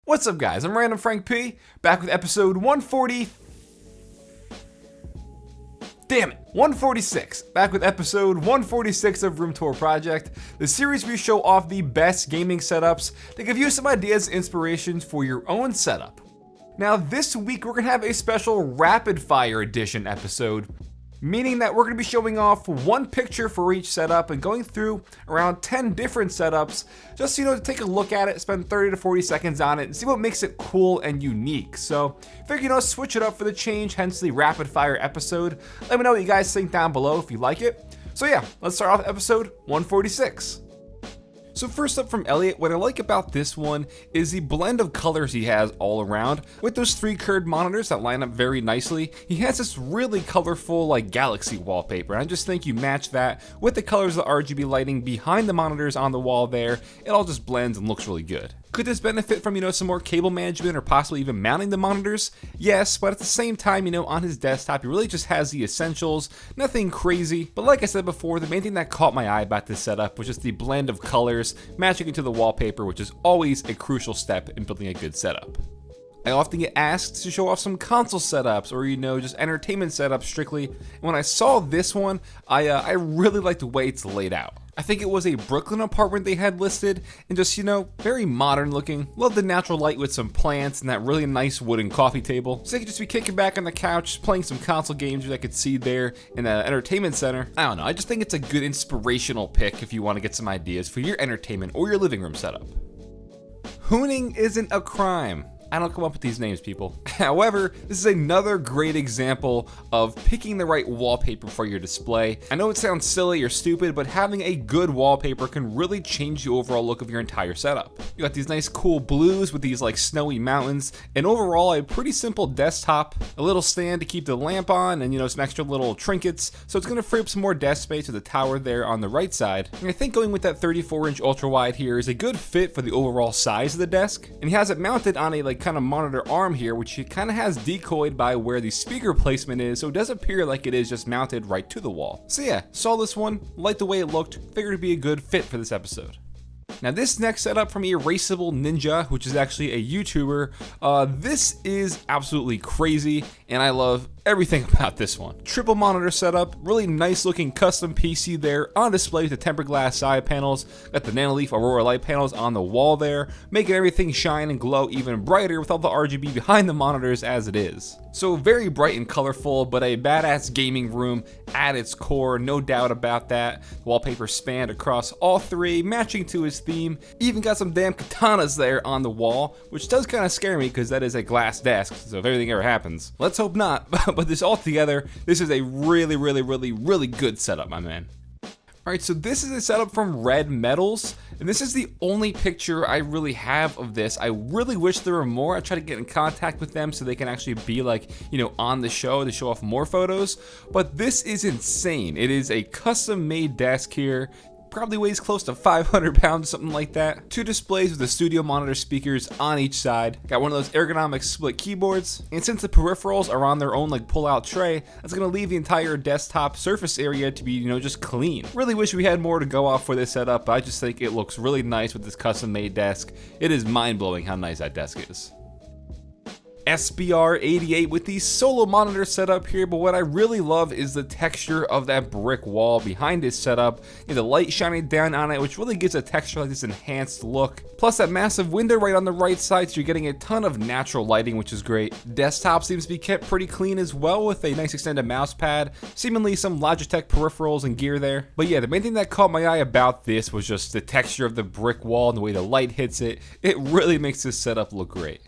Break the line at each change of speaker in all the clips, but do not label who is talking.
What's up guys, I'm randomfrankp, back with episode 146, back with episode 146 of Room Tour Project, the series where we show off the best gaming setups to give you some ideas and inspirations for your own setup. Now this week we're gonna have a special rapid fire edition episode, meaning that we're going to be showing off one picture for each setup and going through around 10 different setups just to take a look at it, spend 30 to 40 seconds on it and see what makes it cool and unique. So figure switch it up for the change, hence the rapid fire episode. Let me know what you guys think down below if you like it. So yeah, let's start off episode 146. So first up from Elliot, what I like about this one is the blend of colors he has all around. With those 3 curved monitors that line up very nicely, he has this really colorful like galaxy wallpaper. And I just think you match that with the colors of the RGB lighting behind the monitors on the wall there, it all just blends and looks really good. Could this benefit from, some more cable management or possibly even mounting the monitors? Yes, but at the same time, on his desktop, he really just has the essentials, nothing crazy. But like I said before, the main thing that caught my eye about this setup was just the blend of colors matching into the wallpaper, which is always a crucial step in building a good setup. I often get asked to show off some console setups or just entertainment setups strictly. And when I saw this one, I really like the way it's laid out. I think it was a Brooklyn apartment they had listed, and just, very modern looking. Love the natural light with some plants and that really nice wooden coffee table. So they could just be kicking back on the couch, playing some console games which I could see there in the entertainment center. I don't know, I just think it's a good inspirational pick if you want to get some ideas for your entertainment or your living room setup. Hooning isn't a crime. I don't come up with these names, people. However, this is another great example of picking the right wallpaper for your display. I know it sounds silly or stupid, but having a good wallpaper can really change the overall look of your entire setup. You got these nice cool blues with these like snowy mountains, and overall a pretty simple desktop, a little stand to keep the lamp on, and some extra little trinkets. So it's gonna free up some more desk space with the tower there on the right side. And I think going with that 34-inch ultra wide here is a good fit for the overall size of the desk. And he has it mounted on a kind of monitor arm here, which he kind of has decoyed by where the speaker placement is, so it does appear like it is just mounted right to the wall. So yeah, saw this one, liked the way it looked, figured it'd be a good fit for this episode. Now this next setup from Erasable Ninja, which is actually a YouTuber, this is absolutely crazy, and I love everything about this one. Triple monitor setup, really nice looking custom PC there on display with the tempered glass side panels, got the Nanoleaf Aurora light panels on the wall there, making everything shine and glow even brighter with all the RGB behind the monitors as it is. So very bright and colorful, but a badass gaming room at its core, no doubt about that. The wallpaper spanned across all 3, matching to his theme. Even got some damn katanas there on the wall, which does kind of scare me because that is a glass desk, so if everything ever happens, let's hope not. But this all together, this is a really good setup, my man. Alright, so this is a setup from REDMETALS, and this is the only picture I really have of this. I really wish there were more. I try to get in contact with them so they can actually be on the show to show off more photos, but this is insane. It is a custom made desk here. Probably weighs close to 500 pounds, something like that. 2 displays with the studio monitor speakers on each side. Got one of those ergonomic split keyboards. And since the peripherals are on their own pull-out tray, that's gonna leave the entire desktop surface area to be, just clean. Really wish we had more to go off for this setup, but I just think it looks really nice with this custom-made desk. It is mind-blowing how nice that desk is. SBR88 with the solo monitor setup here, but what I really love is the texture of that brick wall behind his setup, the light shining down on it, which really gives a texture like this enhanced look. Plus that massive window right on the right side, so you're getting a ton of natural lighting, which is great. Desktop seems to be kept pretty clean as well, with a nice extended mouse pad, seemingly some Logitech peripherals and gear there. But yeah, the main thing that caught my eye about this was just the texture of the brick wall and the way the light hits it. It really makes this setup look great.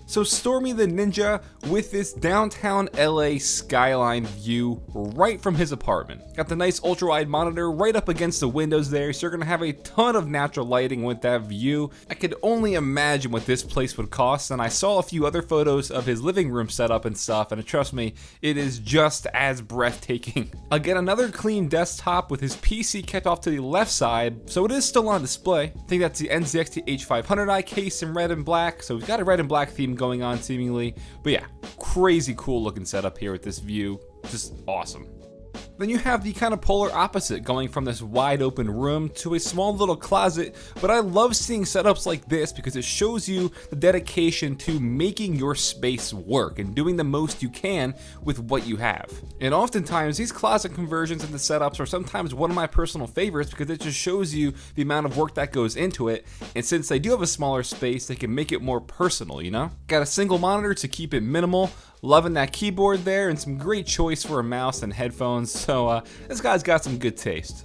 So STORMYTHENINJA with this downtown LA skyline view right from his apartment. Got the nice ultra wide monitor right up against the windows there, so you're gonna have a ton of natural lighting with that view. I could only imagine what this place would cost, and I saw a few other photos of his living room setup and stuff, and trust me, it is just as breathtaking. Again, another clean desktop with his PC kept off to the left side, so it is still on display. I think that's the NZXT H500i case in red and black, so we've got a red and black theme going on seemingly. But yeah, crazy cool looking setup here with this view. Just awesome. Then you have the kind of polar opposite, going from this wide open room to a small little closet, but I love seeing setups like this because it shows you the dedication to making your space work and doing the most you can with what you have. And oftentimes these closet conversions into setups are sometimes one of my personal favorites because it just shows you the amount of work that goes into it, and since they do have a smaller space, they can make it more personal, you know? Got a single monitor to keep it minimal. Loving that keyboard there, and some great choice for a mouse and headphones, so this guy's got some good taste.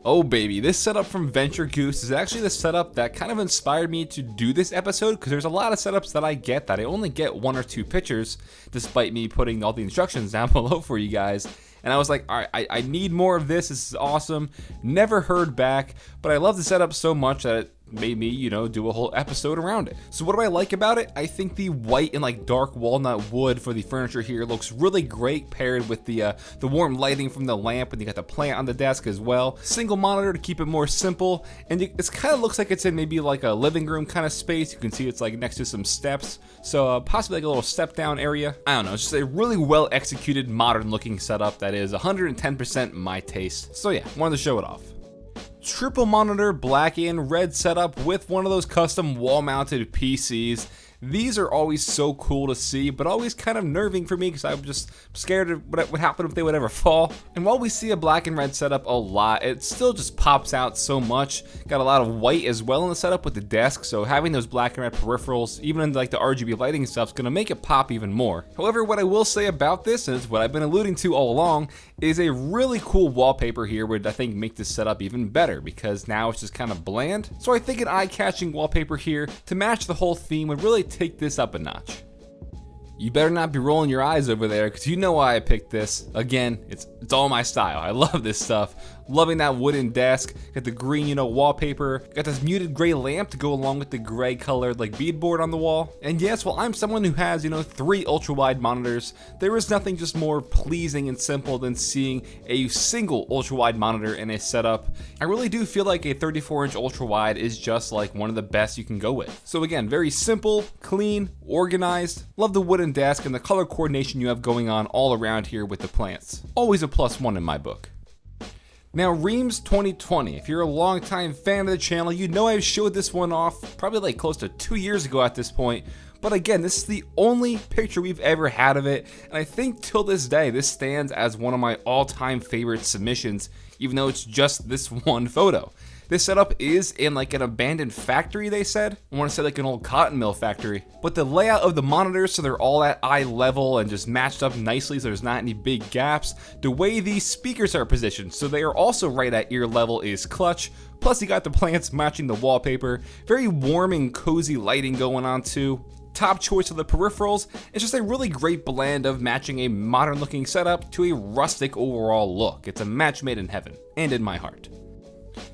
Oh baby, this setup from VENTUREGOOSE is actually the setup that kind of inspired me to do this episode, because there's a lot of setups that I get that I only get 1 or 2 pictures, despite me putting all the instructions down below for you guys. And I was like, all right, I need more of this. This is awesome. Never heard back, but I love the setup so much that it made me, you know, do a whole episode around it. So what do I like about it? I think the white and like dark walnut wood for the furniture here looks really great paired with the warm lighting from the lamp, and you got the plant on the desk as well. Single monitor to keep it more simple, and it kind of looks like it's in maybe like a living room kind of space. You can see it's like next to some steps, so possibly like a little step down area. I don't know, it's just a really well executed modern looking setup that is 110% my taste. So yeah, wanted to show it off. Triple monitor black and red setup with one of those custom wall mounted PCs. These are always so cool to see, but always kind of nerving for me because I'm just scared of what would happen if they would ever fall. And while we see a black and red setup a lot, it still just pops out so much. Got a lot of white as well in the setup with the desk, so having those black and red peripherals, even in like the RGB lighting and stuff, is gonna make it pop even more. However, what I will say about this, and it's what I've been alluding to all along, is a really cool wallpaper here would, I think, make this setup even better, because now it's just kind of bland. So I think an eye-catching wallpaper here to match the whole theme would really take this up a notch. You better not be rolling your eyes over there, because you know why I picked this. Again, it's all my style. I love this stuff. Loving that wooden desk. Got the green, you know, wallpaper. Got this muted gray lamp to go along with the gray colored like beadboard on the wall. And yes, well, I'm someone who has, you know, 3 ultra-wide monitors. There is nothing just more pleasing and simple than seeing a single ultra-wide monitor in a setup. I really do feel like a 34-inch ultra-wide is just like one of the best you can go with. So again, very simple, clean, organized. Love the wooden desk and the color coordination you have going on all around here with the plants. Always a +1 in my book. Now, Reams 2020, if you're a longtime fan of the channel, you know I've showed this one off probably like close to 2 years ago at this point. But again, this is the only picture we've ever had of it, and I think till this day, this stands as one of my all-time favorite submissions, even though it's just this one photo. This setup is in like an abandoned factory, they said. I want to say like an old cotton mill factory. But the layout of the monitors, so they're all at eye level and just matched up nicely so there's not any big gaps. The way these speakers are positioned, so they are also right at ear level, is clutch. Plus you got the plants matching the wallpaper. Very warm and cozy lighting going on too. Top choice of the peripherals. It's just a really great blend of matching a modern looking setup to a rustic overall look. It's a match made in heaven and in my heart.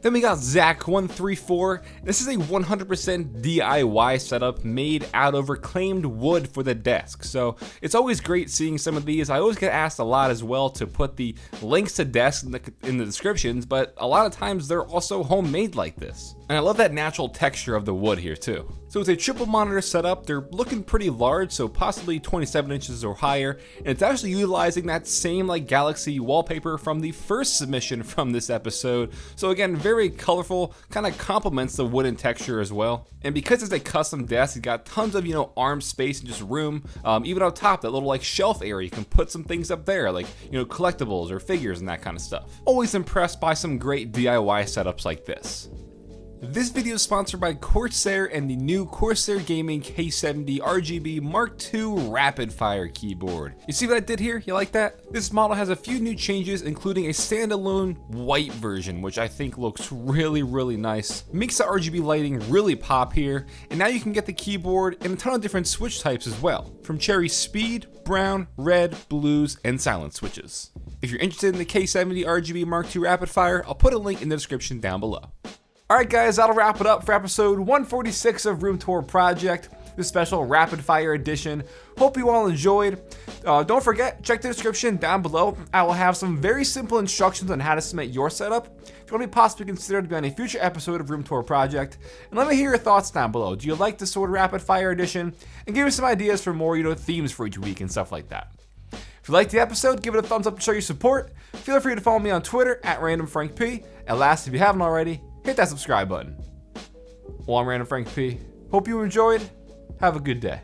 Then we got ZAKH 134. This is a 100% DIY setup made out of reclaimed wood for the desk. So it's always great seeing some of these. I always get asked a lot as well to put the links to desks in the descriptions, but a lot of times they're also homemade like this. And I love that natural texture of the wood here too. So it's a triple monitor setup. They're looking pretty large, so possibly 27 inches or higher. And it's actually utilizing that same like Galaxy wallpaper from the first submission from this episode. So again, very colorful, kind of complements the wooden texture as well. And because it's a custom desk, it's got tons of, you know, arm space and just room. Even on top, that little like shelf area, you can put some things up there, like, you know, collectibles or figures and that kind of stuff. Always impressed by some great DIY setups like this. This video is sponsored by Corsair and the new Corsair Gaming K70 RGB Mark II RAPIDFIRE keyboard. You see what I did here? You like that? This model has a few new changes, including a standalone white version, which I think looks really, really nice. Makes the RGB lighting really pop here, and now you can get the keyboard in a ton of different switch types as well, from cherry speed, brown, red, blues, and silent switches. If you're interested in the K70 RGB Mark II RAPIDFIRE, I'll put a link in the description down below. Alright guys, that'll wrap it up for episode 146 of Room Tour Project, the special rapid fire edition. Hope you all enjoyed. Don't forget, check the description down below. I will have some very simple instructions on how to submit your setup if you want to be possibly considered to be on a future episode of Room Tour Project. And let me hear your thoughts down below. Do you like this sort of rapid fire edition? And give me some ideas for more, you know, themes for each week and stuff like that. If you liked the episode, give it a thumbs up to show your support. Feel free to follow me on Twitter at randomfrankp. And last, if you haven't already, hit that subscribe button. Well, I'm Random Frank P. Hope you enjoyed. Have a good day.